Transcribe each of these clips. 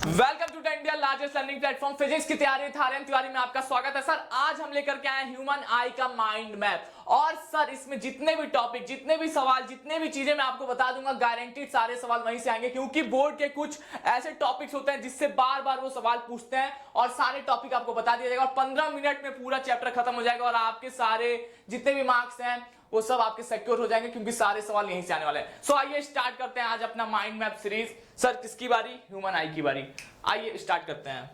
Welcome to India largest learning platform physics की तैयारी तिवारी में आपका स्वागत है। सर आज हम लेकर के आए ह्यूमन आई का माइंड मैप। और सर इसमें जितने भी टॉपिक, जितने भी सवाल, जितने भी चीजें मैं आपको बता दूंगा, गारंटीड सारे सवाल वहीं से आएंगे, क्योंकि बोर्ड के कुछ ऐसे टॉपिक्स होते हैं जिससे बार बार वो सवाल पूछते हैं और सारे टॉपिक आपको बता दिया जाएगा और 15 मिनट में पूरा चैप्टर खत्म हो जाएगा और आपके सारे जितने भी मार्क्स हैं वो सब आपके सिक्योर हो जाएंगे, क्योंकि सारे सवाल यहीं से आने वाले हैं। सो आइए स्टार्ट करते हैं आज अपना माइंड मैप सीरीज। सर किसकी बारी? ह्यूमन आई की बारी। आइए स्टार्ट करते हैं।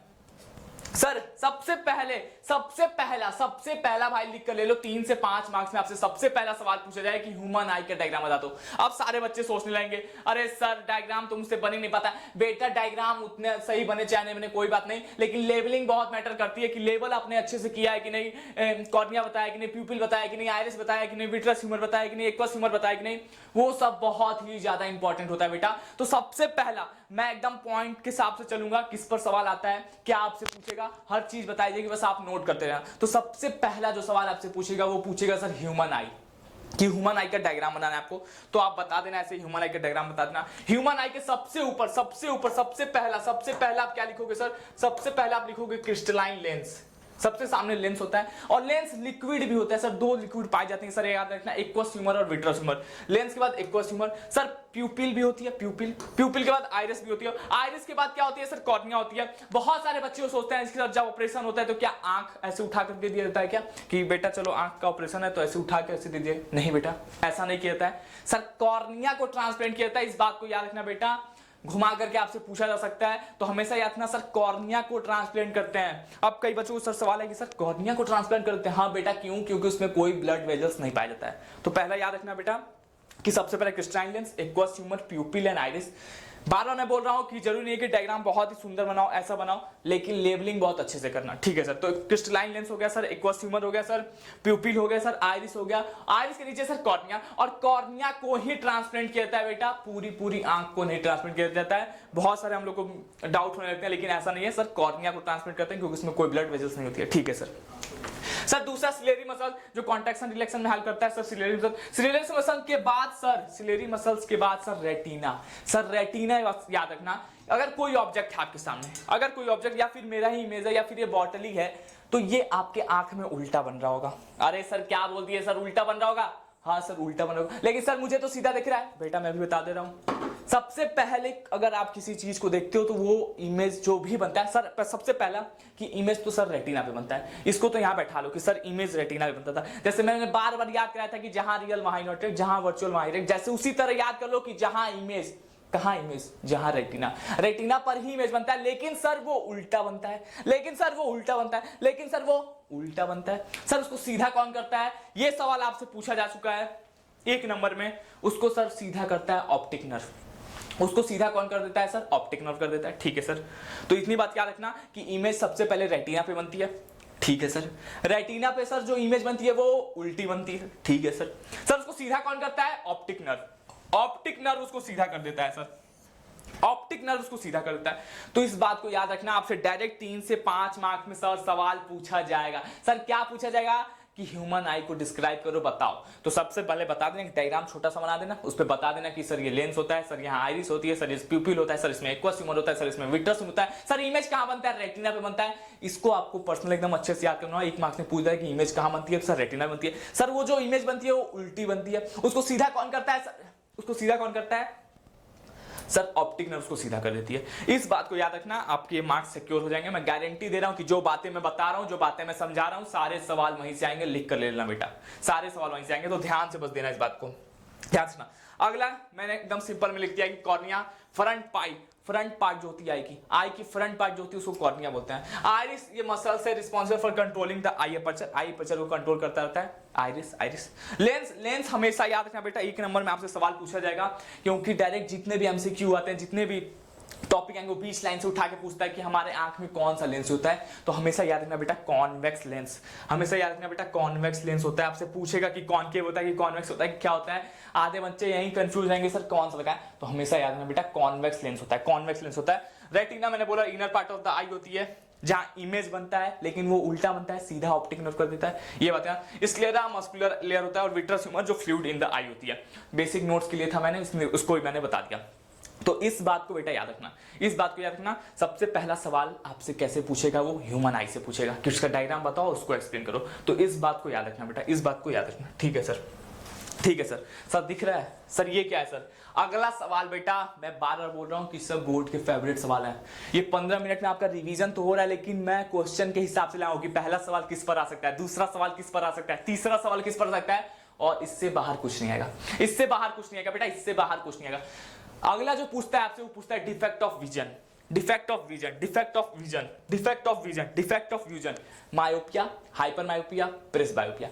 सर सबसे पहला भाई लिख कर ले लो, 3 से 5 मार्क्स में आपसे सबसे पहला सवाल पूछा जाए कि ह्यूमन आई का डायग्राम बता दो। अब सारे बच्चे सोचने लगेंगे अरे सर डायग्राम तो मुझसे बन ही नहीं पाता। बेटा डायग्राम उतने सही बने चाहे नहीं बने कोई बात नहीं, लेकिन लेबलिंग बहुत मैटर करती है कि लेबल आपने अच्छे से किया है कि नहीं, कॉर्निया बताया कि नहीं, प्यूपिल बताया कि नहीं, आइरिस बताया कि नहीं, विट्रस ह्यूमर बताया कि नहीं, एक्वस ह्यूमर बताया कि नहीं, वो सब बहुत ही ज्यादा इंपॉर्टेंट होता है बेटा। तो सबसे पहला मैं एकदम पॉइंट के हिसाब से चलूंगा, किस पर सवाल आता है, क्या आपसे पूछेगा, हर चीज बताई जाएगी, बस आप नोट करते रहना। तो सबसे पहला जो सवाल आपसे पूछेगा वो पूछेगा सर ह्यूमन आई, कि ह्यूमन आई का डायग्राम बनाना है आपको, तो आप बता देना ऐसे ह्यूमन आई का डायग्राम बता देना। ह्यूमन आई के सबसे ऊपर सबसे पहला आप क्या लिखोगे सर? सबसे पहला आप लिखोगे क्रिस्टलाइन लेंस। सबसे सामने लेंस होता है और लेंस लिक्विड भी होता है। सर 2 लिक्विड पाए जाते हैं सर, याद रखना, एक्वस ह्यूमर और विट्रस ह्यूमर। लेंस के बाद एक्वस ह्यूमर। सर प्यूपिल भी होती है, प्यूपिल के बाद आइरिस भी होती है, आइरिस के बाद क्या होती है सर? कॉर्निया होती है। बहुत सारे बच्चे सोचते हैं इसके साथ जब ऑपरेशन होता है तो क्या आंख ऐसे उठा करके दिया जाता है क्या, कि बेटा चलो आंख का ऑपरेशन है तो ऐसे उठा के ऐसे दीजिए? नहीं बेटा, ऐसा नहीं किया जाता है। सर कॉर्निया को ट्रांसप्लांट किया जाता है, इस बात को याद रखना बेटा। घुमा करके आपसे पूछा जा सकता है, तो हमेशा याद रखना सर कॉर्निया को ट्रांसप्लांट करते हैं। अब कई बच्चों को सर सवाल है कि सर कॉर्निया को ट्रांसप्लांट करते हैं? हाँ बेटा, क्यों? क्योंकि उसमें कोई ब्लड वेजल्स नहीं पाया जाता है। तो पहला याद रखना बेटा कि सबसे पहले crystalline lens, aqueous humour, pupil and iris. बार बार मैं बोल रहा हूं कि जरूरी नहीं है कि डायग्राम बहुत ही सुंदर बनाओ, ऐसा बनाओ, लेकिन लेबलिंग बहुत अच्छे से करना, ठीक है सर? तो क्रिस्टलाइन लेंस हो गया सर, एक्वस ह्यूमर हो गया सर, प्यूपिल हो गया सर, आइरिस हो गया, आइरिस के नीचे सर कॉर्निया, और कॉर्निया को ही ट्रांसप्लांट किया जाता है बेटा, पूरी आंख को नहीं ट्रांसप्लांट किया जाता है। बहुत सारे हम लोग को डाउट होने लगते हैं, लेकिन ऐसा नहीं है सर, कॉर्निया को ट्रांसप्लांट करते हैं क्योंकि उसमें कोई ब्लड वेजल्स नहीं होती है, ठीक है सर? सर दूसरा सिलेरी मसल जो कॉन्ट्रैक्शन रिलैक्शन में हेल्प करता है sir, ciliary muscle. Ciliary muscle के बाद सर, सिलेरी मसल्स के बाद सर रेटिना। सर रेटिना याद रखना, अगर कोई ऑब्जेक्ट है आपके सामने, अगर कोई ऑब्जेक्ट या फिर मेरा ही इमेज है या फिर ये बॉटल ही है, तो ये आपके आंख में उल्टा बन रहा होगा। अरे सर क्या बोल दिए सर, उल्टा बन रहा होगा? हाँ सर उल्टा बन रहा होगा, लेकिन सर मुझे तो सीधा दिख रहा है। बेटा मैं भी बता दे रहा हूं, सबसे पहले अगर आप किसी चीज को देखते हो तो वो इमेज जो भी बनता है सर, सबसे पहला कि इमेज तो सर रेटिना पे बनता है। इसको तो यहां बैठा लो कि सर इमेज रेटिना पे बनता था। जैसे मैंने बार बार याद कराया था कि जहां रियल वहां इनवर्टेड, जहां वर्चुअल वहां इरेक्ट, जैसे उसी तरह याद कर लो कि जहां इमेज, कहां इमेज? जहां रेटिना, रेटिना पर ही इमेज बनता है, लेकिन सर वो उल्टा बनता है, लेकिन सर वो उल्टा बनता है, लेकिन सर वो उल्टा बनता है। सर उसको सीधा कौन करता है? ये सवाल आपसे पूछा जा चुका है 1 नंबर में। उसको सर सीधा करता है ऑप्टिक नर्व। उसको सीधा कौन कर देता है सर? ऑप्टिक नर्व कर देता है, ठीक है सर? तो इतनी बात याद रखना कि इमेज सबसे पहले रेटिना पे बनती है, ठीक है सर? रेटिना पे सर जो इमेज बनती है वो उल्टी बनती है, ठीक है सर? सर उसको सीधा कौन करता है? Optic nerve. ऑप्टिक नर्व उसको सीधा कर देता है सर, ऑप्टिक नर्व उसको सीधा कर देता है। तो इस बात को याद रखना, आपसे डायरेक्ट 3 से 5 मार्क में सर सवाल पूछा जाएगा। सर क्या पूछा जाएगा? कि ह्यूमन आई को डिस्क्राइब करो, बताओ। तो सबसे पहले बता देना, डायग्राम छोटा सा बना देना, उस पर बता देना कि सर ये लेंस होता है, सर यहाँ आइरिस होती है, सर इस प्यूपिल होता है, सर इसमें एक्वस ह्यूमर होता है, सर इसमें विट्रस होता है, सर इमेज कहाँ बनता है? रेटिना पे बनता है। इसको आपको पर्सनल एकदम अच्छे से याद करना है। 1 मार्क्स में पूछ रहा है कि इमेज कहाँ बनती है, सर रेटिना बनती है। सर वो जो इमेज बनती है वो उल्टी बनती है, उसको सीधा कौन करता है सर? उसको सीधा कौन करता है सर? ऑप्टिक नर्व उसको सीधा कर देती है। इस बात को याद रखना, आपके मार्क्स सिक्योर हो जाएंगे। मैं गारंटी दे रहा हूं कि जो बातें मैं बता रहा हूं, जो बातें मैं समझा रहा हूं, सारे सवाल वहीं से आएंगे, लिख कर ले लेना बेटा, सारे सवाल वहीं से आएंगे। तो ध्यान से बस देना इस बात को, ध्यान से ना। अगला मैंने एकदम सिंपल में लिख दिया कि कॉर्निया, फ्रंट पार्ट जो होती है आई की फ्रंट पार्ट जो होती है उसको कॉर्निया बोलते हैं। आइरिस ये मसल से responsible for controlling the I aperture को कंट्रोल करता रहता है। आइरिस लेंस हमेशा याद रखना बेटा, 1 नंबर में आपसे सवाल पूछा जाएगा, क्योंकि डायरेक्ट जितने भी एमसीक्यू आते हैं, जितने भी टॉपिक आएंगे, वो 20 लाइन से उठा के पूछता है कि हमारे आंख में कौन सा लेंस होता है। तो हमेशा याद रखना बेटा कॉन्वेक्स लेंस, हमेशा याद रखना बेटा कॉन्वेक्स लेंस होता है। आपसे पूछेगा कि कॉनकेव होता है कि कॉन्वेक्स होता है, क्या होता है? आधे बच्चे यहीं कंफ्यूज रहेंगे सर कौन सा लगा है, तो हमेशा याद रखना बेटा कॉन्वेक्स लेंस होता है, कॉन्वेक्स लेंस होता है। रेटिना मैंने बोला इनर पार्ट ऑफ द आई होती है, जहां इमेज बनता है, लेकिन वो उल्टा बनता है, सीधा ऑप्टिक नर्व कर देता है। ये बात है। स्क्लेरा मस्कुलर लेयर होता है और विट्रस ह्यूमर जो फ्लूइड इन द आई होती है। बेसिक नोट्स के लिए था मैंने, उसको भी मैंने बता दिया। तो इस बात को बेटा याद रखना, इस बात को याद रखना। सबसे पहला सवाल आपसे कैसे पूछेगा, वो ह्यूमन आई से पूछेगा कि उसका डायग्राम बताओ, उसको एक्सप्लेन करो। तो इस बात को याद रखना बेटा, इस बात को याद रखना। ठीक है सर, ठीक है सर। सर दिख रहा है सर, ये क्या है सर? अगला सवाल बेटा, मैं बार बार बोल रहा हूं कि सब बोर्ड के फेवरेट सवाल है। ये 15 मिनट में आपका रिवीजन तो हो रहा है, लेकिन मैं क्वेश्चन के हिसाब से लाऊं कि पहला सवाल किस पर आ सकता है, दूसरा सवाल किस पर आ सकता है, तीसरा सवाल किस पर आ सकता है, और इससे बाहर कुछ नहीं आएगा, इससे बाहर कुछ नहीं आएगा बेटा, इससे बाहर कुछ नहीं आएगा। अगला जो पूछता है आपसे, वो पूछता है defect of vision, defect of vision, defect of vision, defect of vision, defect of vision. Myopia, hyper myopia, presbyopia,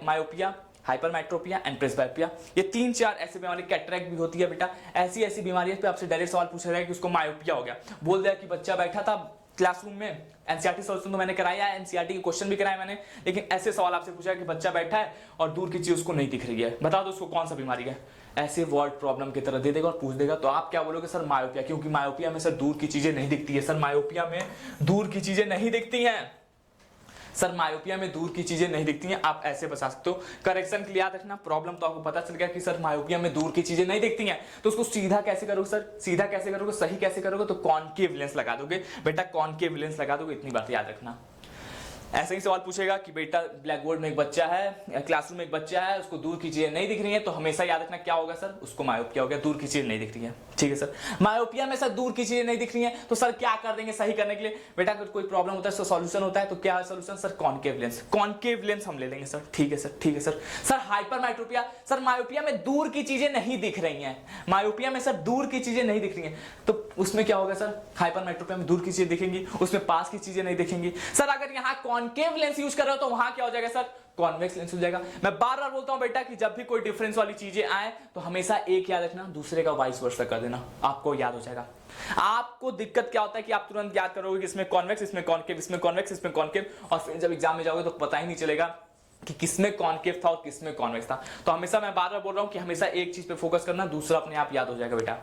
myopia, hypermetropia and presbyopia, ये 3-4 ऐसी बीमारी, कैटरेक्ट भी होती है बेटा। ऐसी ऐसी बीमारी पे आपसे डायरेक्ट सवाल पूछा जाएगा कि उसको मायोपिया हो गया, बोल दिया कि बच्चा बैठा था क्लासरूम में, एनसीईआरटी सॉल्यूशन तो मैंने कराया है, एनसीईआरटी के क्वेश्चन भी कराए मैंने, लेकिन ऐसे सवाल आपसे पूछा कि बच्चा बैठा है और दूर की चीज उसको नहीं दिख रही है, बता दो उसको कौन सा बीमारी है। ऐसे वर्ड प्रॉब्लम की तरह दे देगा और पूछ देगा, तो आप क्या बोलोगे? सर मायोपिया, क्योंकि मायोपिया में सर दूर की चीजें नहीं दिखती है, सर मायोपिया में दूर की चीजें नहीं दिखती हैं, सर मायोपिया में दूर की चीजें नहीं दिखती हैं। आप ऐसे बता सकते हो। करेक्शन के लिए याद रखना, प्रॉब्लम तो आपको पता चल गया कि सर मायोपिया में दूर की चीजें नहीं दिखती हैं, तो उसको सीधा कैसे करोगे सर? सीधा कैसे करोगे, सही कैसे करोगे? तो कॉनकेव लेंस लगा दोगे बेटा, कॉनकेव लेंस लगा दोगे, इतनी बात याद रखना। ऐसे ही सवाल पूछेगा कि बेटा ब्लैक बोर्ड में एक बच्चा है, क्लासरूम में एक बच्चा है, उसको दूर की चीजें नहीं दिख रही है, तो हमेशा याद रखना क्या होगा सर? उसको मायोपिया हो गया, दूर की चीजें नहीं दिख रही है। ठीक है सर, मायोपिया में सर दूर की चीजें नहीं दिख रही है, तो सर क्या कर देंगे सही करने के लिए? बेटा अगर कोई प्रॉब्लम होता है तो सॉल्यूशन होता है, तो क्या है solution? Sir concave lens, concave lens हम ले लेंगे सर। ठीक है सर, ठीक है sir. Sir hypermetropia, sir myopia में दूर की चीजें नहीं दिख रही हैं, मायोपिया में सर दूर की चीजें नहीं दिख रही हैं, तो उसमें क्या होगा सर? हाइपरमेट्रोपिया में दूर की चीजें दिखेंगी, उसमें पास की चीजें नहीं दिखेंगी। सर अगर यहाँ कॉनकेव लेंस यूज कर रहे हो तो वहां क्या हो जाएगा सर? कॉन्वेक्स लेंस हो जाएगा। मैं बार बार बोलता हूं बेटा कि जब भी कोई डिफरेंस वाली चीजें आए तो हमेशा एक याद रखना, दूसरे का वाइस वर्सा कर देना, आपको याद हो जाएगा। आपको दिक्कत क्या होता है कि आप तुरंत याद करोगे कि इसमें कॉन्वेक्स, इसमें कॉनकेव, इसमें कॉन्वेक्स, इसमें कॉनकेव, और फिर जब एग्जाम में जाओगे तो पता ही नहीं चलेगा कि किसमें कॉनकेव था और किसमें कॉन्वेक्स था। तो हमेशा मैं बार बार बोल रहा हूं कि हमेशा एक चीज पे फोकस करना, दूसरा अपने आप याद हो जाएगा बेटा।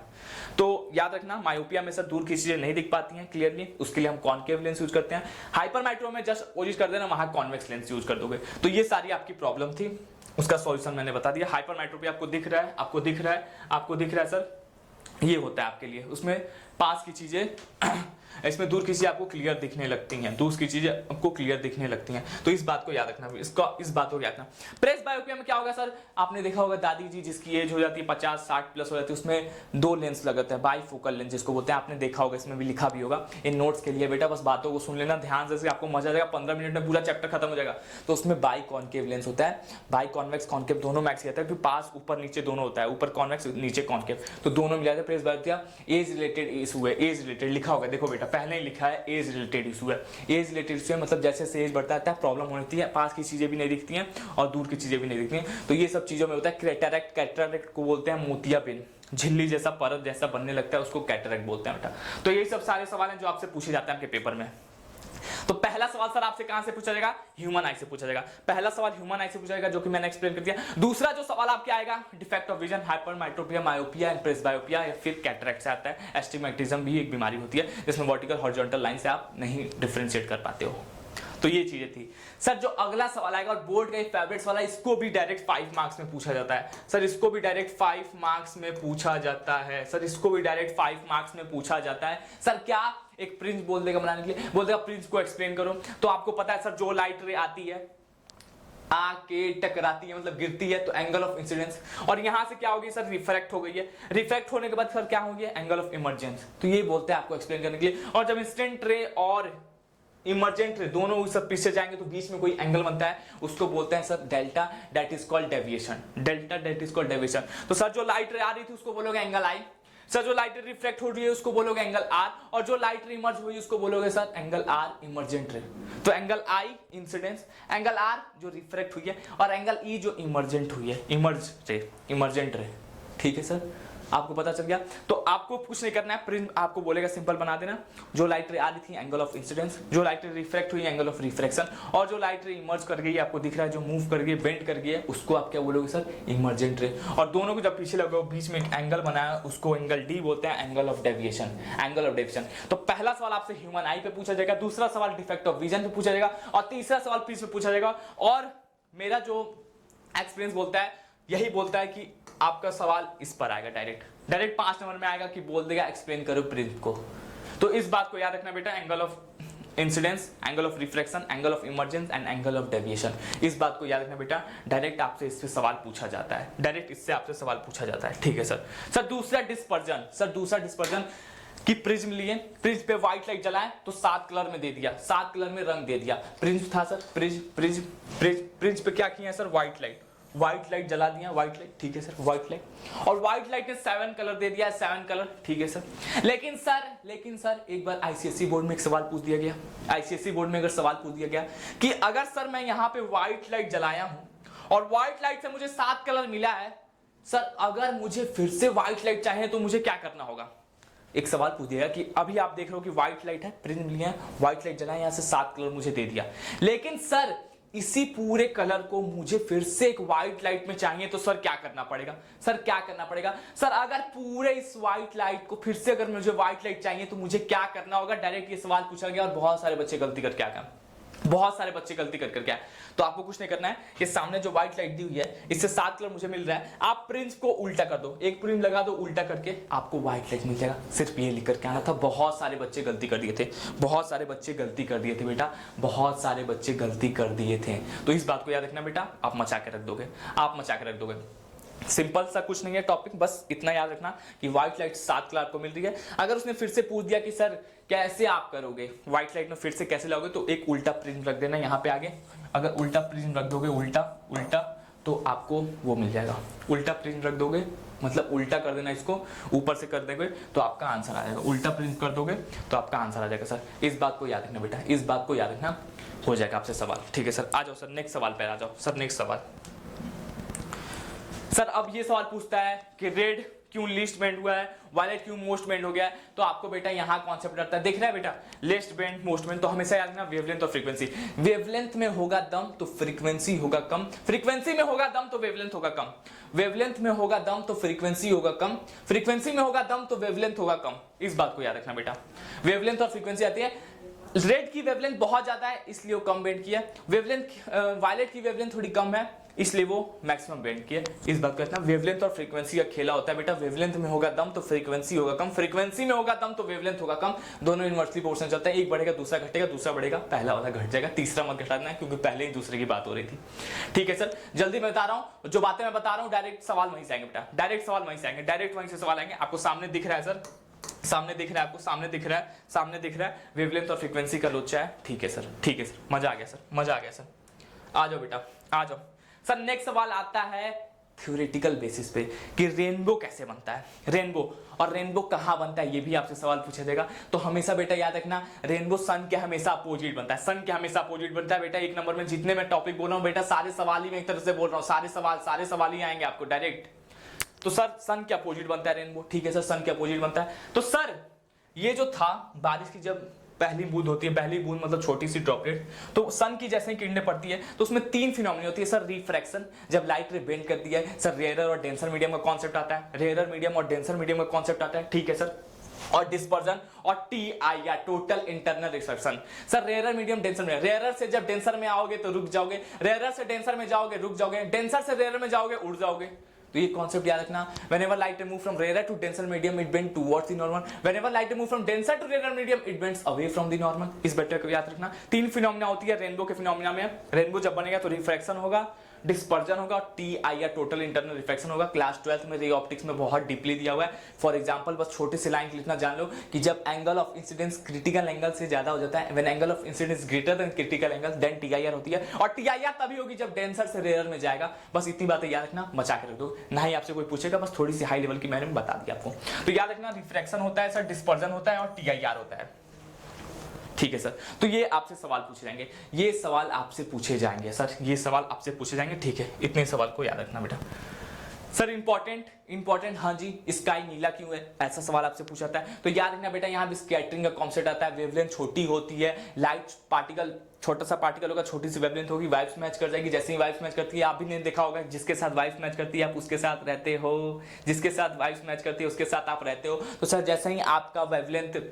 तो याद रखना, मायोपिया में सर दूर की चीजें नहीं दिख पाती हैं क्लियरली, उसके लिए हम कॉनकेव लेंस यूज करते हैं। हाइपरमेट्रो में जस्ट कोशिश कर देना वहां कॉन्वेक्स लेंस यूज कर दोगे। तो ये सारी आपकी प्रॉब्लम थी, उसका सॉल्यूशन मैंने बता दिया। हाइपरमेट्रोपिया आपको दिख रहा है, आपको दिख रहा है, आपको दिख रहा है सर, ये होता है आपके लिए, उसमें पास की चीजें इसमें दूर की चीजें आपको क्लियर दिखने लगती हैं, दूर की चीजें आपको क्लियर दिखने लगती हैं, तो इस बात को याद रखना, इस बात को याद रखना। प्रेसबायोपिया में क्या होगा सर? आपने देखा होगा दादी जी जिसकी एज हो जाती है 50-60 प्लस हो जाती है, उसमें 2 लेंस लगाते हैं, बाईफोकल लेंस जिसको बोलते हैं, आपने देखा होगा, इसमें भी लिखा भी होगा। इन नोट्स के लिए बेटा बस बातों को सुन लेना ध्यान से, आपको मजा आ जाएगा, 15 मिनट में पूरा चैप्टर खत्म हो जाएगा। तो उसमें बाई कॉनकेव लेंस होता है, बाई कॉन्वेक्स कॉनकेव दोनों मैक्स कहता है, क्योंकि पास ऊपर नीचे दोनों होता है, ऊपर कॉन्वेक्स नीचे कॉनकेव, तो दोनों मिला जाते हैं। प्रेसबायोपिया एज रिलेटेड इशू है, एज रिलेटेड लिखा होगा, देखो बेटा पहले ही लिखा है एज रिलेटेड इशू है। एज रिलेटेड इशू है मतलब जैसे जैसे एज बढ़ता है प्रॉब्लम होती है, पास की चीजें भी नहीं दिखती हैं और दूर की चीजें भी नहीं दिखती हैं, तो ये सब चीजों में होता है कैटरेक्ट। कैटरेक्ट को बोलते हैं मोतियाबिंद, झिल्ली जैसा परत जैसा बनने लगता है, उसको कैटरेक्ट बोलते हैं बेटा। तो यही सब सारे सवाल हैं जो आपसे पूछे जाते हैं आपके पेपर में। तो पहला सवाल सर आपसे कहां से पूछा जाएगा? ह्यूमन आई से पूछा जाएगा। पहला सवाल ह्यूमन आई से पूछा जाएगा, जो कि मैंने एक्सप्लेन कर दिया। दूसरा जो सवाल आपके आएगा defect of vision, hypermetropia, myopia and presbyopia, या फिर कैटरेक्ट से आता है। एस्टिग्मेटिज्म भी एक बीमारी होती है जिसमें वर्टिकल हॉरिजॉन्टल लाइन से आप नहीं डिफरेंशिएट कर पाते हो। तो ये चीजें थी सर। जो अगला सवाल आएगा और बोर्ड का एक फेवरेट्स वाला, इसको भी डायरेक्ट 5 मार्क्स में पूछा जाता है सर, इसको भी डायरेक्ट 5 मार्क्स में पूछा जाता है सर, इसको भी डायरेक्ट 5 मार्क्स में पूछा जाता है सर। क्या? एक प्रिंस बोल देगा बनाने के लिए, बोल देगा प्रिंस को एक्सप्लेन करो। तो आपको पता है सर, जो लाइट रे आती है आके टकराती है मतलब गिरती है, तो एंगल ऑफ इंसिडेंस, और यहां से क्या होगी सर? रिफ्रैक्ट हो गई है। रिफ्रैक्ट होने के बाद सर क्या हो गया? Angle of emergence. तो ये बोलते हैं आपको एक्सप्लेन करने के लिए। और जब इंसिडेंट रे और इमर्जेंट रे दोनों सब पीछे जाएंगे तो बीच में कोई एंगल बनता है, उसको बोलते हैं sir delta, that is called deviation. Delta that is called deviation. तो सर जो लाइट रे आ रही थी उसको बोलोगे एंगल आई, सर जो लाइट रे रिफ्लेक्ट हो रही है उसको बोलोगे एंगल आर, और जो लाइट रे इमर्ज हुई उसको बोलोगे sir angle are emergent ray. तो angle i incidence, angle r जो रिफ्लेक्ट हुई है, और एंगल ई जो इमर्जेंट हुई है, इमर्ज रे, इमर्जेंट रे। ठीक है सर, आपको पता चल गया। तो आपको कुछ नहीं करना है, प्रिंस आपको बोलेगा सिंपल बना देना, जो लाइट रे आ रही थी एंगल ऑफ इंसिडेंस, जो लाइट रे रिफ्रैक्ट हुई एंगल ऑफ रिफ्रैक्शन, और जो लाइट रे इमर्ज कर गई आपको दिख रहा है जो मूव कर गई बेंड कर गई है, उसको आप क्या बोलोगे सर? इमर्जेंट रे। और दोनों को जब पीछे लगाओ बीच में एक एंगल बनाया, उसको एंगल डी बोलते हैं, angle of deviation, angle of deviation. तो पहला सवाल आपसे ह्यूमन आई पे पूछा जाएगा, दूसरा सवाल डिफेक्ट ऑफ विजन पे पूछा जाएगा, और तीसरा सवाल प्रिंस पे पूछा जाएगा। और मेरा जो एक्सपीरियंस बोलता है, यही बोलता है कि आपका सवाल इस पर आएगा डायरेक्ट, डायरेक्ट 5 नंबर में आएगा कि बोल देगा एक्सप्लेन करो प्रिज्म को। तो इस बात को याद रखना बेटा, angle of incidence, angle of reflection, angle of emergence and angle of deviation, इस बात को याद रखना बेटा। डायरेक्ट आपसे इससे सवाल पूछा जाता है, डायरेक्ट इससे आपसे सवाल पूछा जाता है, ठीक है सर। सर दूसरा डिस्पर्जन, सर दूसरा डिस्पर्जन कि प्रिज्म लिए, प्रिज्म पे व्हाइट लाइट जलाए तो 7 कलर में दे दिया, 7 कलर में रंग दे दिया। प्रिज्म था सर, प्रिज्म पे क्या किया सर, व्हाइट लाइट जला दिया, व्हाइट लाइट, ठीक है सर, व्हाइट लाइट, और व्हाइट लाइट ने 7 कलर दे दिया, 7 कलर, ठीक है सर। लेकिन सर एक बार आईसीएसई बोर्ड में एक सवाल पूछ दिया गया, आईसीएसई बोर्ड में अगर सवाल पूछ दिया गया कि अगर सर मैं यहाँ पे व्हाइट लाइट जलाया हूं और व्हाइट लाइट से मुझे 7 कलर मिला है, सर अगर मुझे फिर से व्हाइट लाइट चाहिए तो मुझे क्या करना होगा। एक सवाल पूछ दिया कि अभी आप देख रहे हो कि व्हाइट लाइट है, प्रिज्म लिया, व्हाइट लाइट जलाया, यहां से 7 कलर मुझे दे दिया, लेकिन सर इसी पूरे कलर को मुझे फिर से एक व्हाइट लाइट में चाहिए तो सर क्या करना पड़ेगा, सर क्या करना पड़ेगा। सर अगर पूरे इस व्हाइट लाइट को फिर से अगर मुझे व्हाइट लाइट चाहिए तो मुझे क्या करना होगा, डायरेक्ट ये सवाल पूछा गया और बहुत सारे बच्चे गलती करके आ गए, बहुत सारे बच्चे गलती करके आए। तो आपको कुछ नहीं करना है, ये सामने जो व्हाइट लाइट दी हुई है इससे 7 कलर मुझे मिल रहा है, आप प्रिज्म को उल्टा कर दो, एक प्रिज्म लगा दो उल्टा करके, आपको व्हाइट लाइट मिल जाएगा। सिर्फ ये लिख करके आना था। बहुत सारे बच्चे गलती कर दिए थे, बहुत सारे बच्चे गलती कर दिए थे बेटा, बहुत सारे बच्चे गलती कर दिए थे। तो इस बात को याद रखना बेटा, आप मचा के रख दोगे, आप मचा के रख दोगे। सिंपल सा कुछ नहीं है टॉपिक, बस इतना याद रखना कि व्हाइट लाइट 7 कलर को मिल रही है। अगर उसने फिर से पूछ दिया कि सर कैसे आप करोगे व्हाइट लाइट में फिर से कैसे लाओगे, तो एक उल्टा प्रिज्म रख देना यहाँ पे आगे। अगर उल्टा प्रिज्म रख दोगे, उल्टा तो आपको वो मिल जाएगा। उल्टा प्रिज्म रख दोगे मतलब उल्टा कर देना, इसको ऊपर से कर दोगे तो आपका आंसर आ जाएगा। उल्टा प्रिज्म कर दोगे तो आपका आंसर आ जाएगा सर। इस बात को याद रखना बेटा, इस बात को याद रखना, हो जाएगा आपसे सवाल, ठीक है सर। आ जाओ सर नेक्स्ट सवाल पे आ जाओ सर। नेक्स्ट सवाल सर, अब ये सवाल पूछता है कि रेड क्यों लीस्ट बेंड हुआ है, वायलेट क्यों मोस्ट बेंड हो गया है। तो आपको बेटा यहाँ कॉन्सेप्ट रहता है, देख रहा है बेटा, लिस्ट बेंड मोस्ट बेंड, तो हमेशा याद रखना वेवलेंथ और फ्रीक्वेंसी। वेवलेंथ में होगा दम तो फ्रीक्वेंसी होगा कम, फ्रीक्वेंसी में होगा दम तो वेवलेंथ होगा कम, वेवलेंथ में होगा दम तो फ्रीक्वेंसी होगा कम, फ्रीक्वेंसी में होगा दम तो वेवलेंथ होगा कम। इस बात को याद रखना बेटा, वेवलेंथ और फ्रीक्वेंसी आती है। रेड की वेवलेंथ बहुत ज्यादा है इसलिए वो कम बेंड किया, वेवलेंथ वायलेट की वेवलेंथ थोड़ी कम है इसलिए वो मैक्सिमम बेंड किया। इस बात को रखना, वेवलेंथ और फ्रीक्वेंसी का खेला होता है बेटा। वेवलेंथ में होगा दम तो फ्रीक्वेंसी होगा कम, फ्रीक्वेंसी में होगा दम तो वेवलेंथ होगा कम। दोनों इनवर्सली प्रोपोर्शनल चलते हैं, एक बढ़ेगा दूसरा घटेगा, दूसरा बढ़ेगा पहला वाला घट जाएगा, तीसरा मत घटा देना क्योंकि पहले ही दूसरे की बात हो रही थी, ठीक है सर। जल्दी मैं बता रहा हूँ, जो बातें मैं बता रहा हूँ डायरेक्ट सवाल वहीं से आएंगे बेटा, डायरेक्ट सवाल वहीं से आएंगे, डायरेक्ट वहीं से सवाल आएंगे। आपको सामने दिख रहा है सर, सामने दिख रहा है, आपको सामने दिख रहा है, सामने दिख रहा है वेवलेंथ और फ्रीक्वेंसी का लोचा है, ठीक है सर, ठीक है सर, मजा आ गया सर, मजा आ गया सर। आ जाओ बेटा, आ जाओ सर। नेक्स्ट सवाल आता है थ्योरेटिकल बेसिस पे कि रेनबो कैसे बनता है, रेनबो, और रेनबो कहाँ बनता है ये भी आपसे सवाल पूछा जाएगा। तो हमेशा बेटा याद रखना, रेनबो सन के हमेशा अपोजिट बनता है, सन के हमेशा अपोजिट बनता है बेटा। एक नंबर में जितने मैं टॉपिक बोल रहा हूँ बेटा, सारे सवाल ही मैं एक तरह से बोल रहा हूँ, सारे सवाल ही आएंगे आपको डायरेक्ट। तो सर सन के अपोजिट बनता है रेनबो, ठीक है सर, सन के अपोजिट बनता है। तो सर ये जो था बारिश की जब पहली बूंद होती है, पहली बूंद मतलब छोटी सी ड्रॉपलेट, तो सन की जैसे ही किरणें पड़ती है तो उसमें 3 फिनोमिना होती है सर। रिफ्रैक्शन, जब लाइट रे बेंड करती है सर, रेयरर और डेंसर मीडियम का कॉन्सेप्ट आता है, रेयरर मीडियम और डेंसर मीडियम का कॉन्सेप्ट आता है, ठीक है सर। और डिस्पर्जन और TIR total internal refraction. Sir rarer medium denser medium, rarer से जब डेंसर में आओगे तो रुक जाओगे, रेयरर से डेंसर में जाओगे रुक जाओगे, डेंसर से रेयरर में जाओगे उड़ जाओगे। तो ये कॉन्सेप्ट याद रखना, whenever light move from rarer to denser medium it bends towards the normal, whenever light move from denser to rarer medium it bends away from the normal। इस बेटे को याद रखना। 3 फिनोमिना होती है रेनबो के फिनोमिना में। रेनबो जब बनेगा तो रिफ्रैक्शन होगा, डिस्पर्जन होगा, TIR टोटल इंटरनल रिफ्रैक्शन होगा। क्लास 12th में रे ऑप्टिक्स में बहुत डीपली दिया हुआ है। फॉर एग्जांपल बस छोटे से लाइन लिखना जान लो कि जब angle of incidence critical angle से ज्यादा हो जाता है, when angle of incidence greater than critical angle then TIR होती है, और TIR तभी होगी जब डेंसर से रेयर में जाएगा। बस इतनी बातें याद रखना, मचा के रख दो, ना ही आपसे कोई पूछेगा, बस थोड़ी सी हाई लेवल की मैंने बता दी आपको। तो याद रखना रिफ्रैक्शन होता है सर, डिस्पर्जन होता है और TIR होता है, ठीक है सर। तो ये आपसे सवाल पूछे जाएंगे, ये सवाल आपसे पूछे जाएंगे सर, ये सवाल आपसे पूछे जाएंगे, ठीक है। इतने सवाल को याद रखना बेटा। सर इंपॉर्टेंट, हाँ जी, स्काई नीला क्यों है, ऐसा सवाल आपसे पूछा जाता है। तो याद रखना बेटा, यहाँ भी स्कैटरिंग का कॉन्सेप्ट आता है। वेवलेंथ छोटी होती है, लाइट पार्टिकल, छोटा सा पार्टिकल होगा, छोटी सी वेवलेंथ होगी, वाइब्स मैच कर जाएगी। जैसे ही वाइब्स मैच करती है, आप भी ने देखा होगा, जिसके साथ वाइब्स मैच करती है आप उसके साथ रहते हो, जिसके साथ वाइब्स मैच करती है उसके साथ आप रहते हो। तो सर जैसे ही आपका वेवलेंथ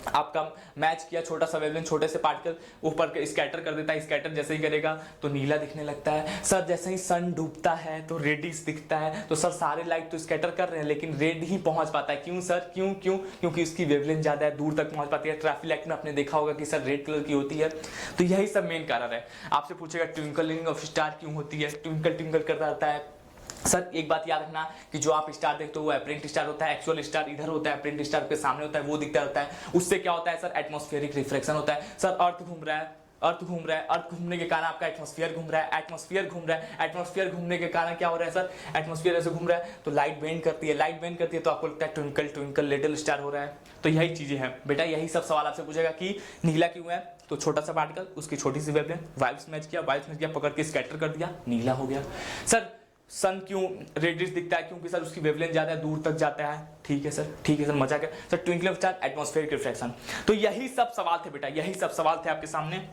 आपका मैच किया, छोटा सा वेवलेंथ, छोटे से पार्टिकल ऊपर स्कैटर कर देता है, स्कैटर जैसे ही करेगा तो नीला दिखने लगता है। सर जैसे ही सन डूबता है तो रेडिश दिखता है। तो सर सारे लाइट तो स्कैटर कर रहे हैं लेकिन रेड ही पहुंच पाता है। क्यों सर, क्यों क्यों? क्योंकि उसकी वेवलेंथ ज्यादा है, दूर तक पहुंच पाती है। ट्रैफिक लाइट में आपने देखा होगा कि सर रेड कलर की होती है। तो यही सब मेन कारण है। आपसे पूछेगा ट्विंकलिंग ऑफ स्टार क्यों होती है, ट्विंकल ट्विंकल करता रहता है। सर एक बात याद रखना कि जो आप स्टार देखते हो वो एपरेंट स्टार होता है, एक्चुअल स्टार इधर होता है, एपरेंट स्टार के सामने होता है, वो दिखता रहता है। उससे क्या होता है सर, एटमॉस्फेरिक रिफ्लेक्शन होता है। सर अर्थ घूम रहा है, अर्थ घूम रहा है, अर्थ घूमने के कारण आपका एटमॉस्फेयर घूम रहा है, एटमॉस्फेयर घूम रहा है, एटमॉस्फेयर घूमने के कारण क्या हो रहा है सर, एटमॉस्फेयर ऐसे घूम रहा है तो लाइट बेंड करती है, लाइट बेंड करती है तो आपको लगता है ट्विंकल ट्विंकल लिटिल स्टार हो रहा है। तो यही चीजें हैं बेटा, यही सब सवाल आपसे पूछेगा कि नीला क्यों है, तो छोटा सा पार्टिकल, उसकी छोटी सी वेवलेंथ, वाइब्स मैच किया, पकड़ के स्कैटर कर दिया, नीला हो गया। सर सन क्यों रेडिश दिखता है, क्योंकि सर उसकी वेवलेंथ ज्यादा है, दूर तक जाता है। ठीक है सर, ठीक है सर, मजा क्या sir, twinkling of star, atmospheric reflection. तो यही सब सवाल थे बेटा, यही सब सवाल थे आपके सामने,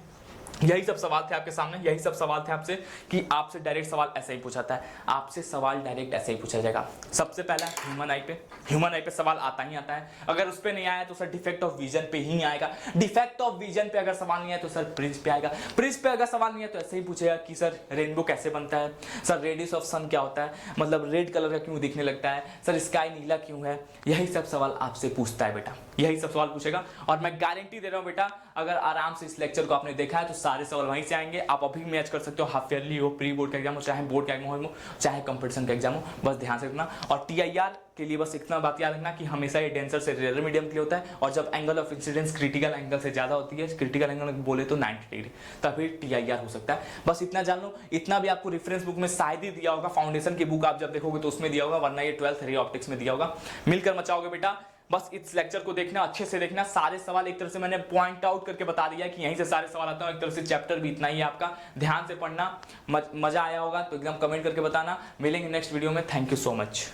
यही सब सवाल थे आपके सामने, यही सब सवाल थे आपसे कि आपसे डायरेक्ट सवाल ऐसे ही पूछा था, आपसे सवाल डायरेक्ट ऐसे ही पूछा जाएगा। सबसे पहला ह्यूमन आई पे सवाल आता ही आता है। अगर उस पे नहीं आया तो सर डिफेक्ट ऑफ विजन पे ही आएगा। डिफेक्ट ऑफ विजन पे अगर सवाल नहीं आया तो सर प्रिज्म पे आएगा। प्रिज्म पे अगर सवाल नहीं है तो ऐसे ही पूछेगा कि सर रेनबो कैसे बनता है, सर रेडियस ऑफ सन क्या होता है, मतलब रेड कलर का क्यों दिखने लगता है, सर स्काई नीला क्यों है। यही सब सवाल आपसे पूछता है बेटा, यही सब सवाल पूछेगा। और मैं गारंटी दे रहा हूं बेटा, अगर आराम से इस लेक्चर को आपने देखा है तो सारे सवाल वहीं से आएंगे। आप अभी मैच कर सकते हो, हाफ ईयरली हो, प्री बोर्ड का एग्जाम हो, चाहे बोर्ड का एग्जाम हो, चाहे कंपटीशन का एग्जाम हो, बस ध्यान से रखना। और टीआईआर के लिए बस इतना बात याद रखना कि हमेशा ये डेंसर से रेयर मीडियम के लिए होता है, और जब angle of incidence critical angle से ज्यादा होती है, क्रिटिकल एंगल बोले तो 90 डिग्री, तभी टीआईआर हो सकता है। बस इतना जान लो। इतना भी आपको रेफरेंस बुक में शायद ही दिया होगा, फाउंडेशन की बुक आप जब देखोगे तो उसमें दिया होगा, वरना ये 12th रे ऑप्टिक्स में दिया होगा। मिलकर मचाओगे बेटा। बस इस लेक्चर को देखना, अच्छे से देखना, सारे सवाल एक तरह से मैंने पॉइंट आउट करके बता दिया कि यहीं से सारे सवाल आते हैं। एक तरह से चैप्टर भी इतना ही है आपका, ध्यान से पढ़ना। मजा आया होगा तो एकदम कमेंट करके बताना। मिलेंगे नेक्स्ट वीडियो में। Thank you so much.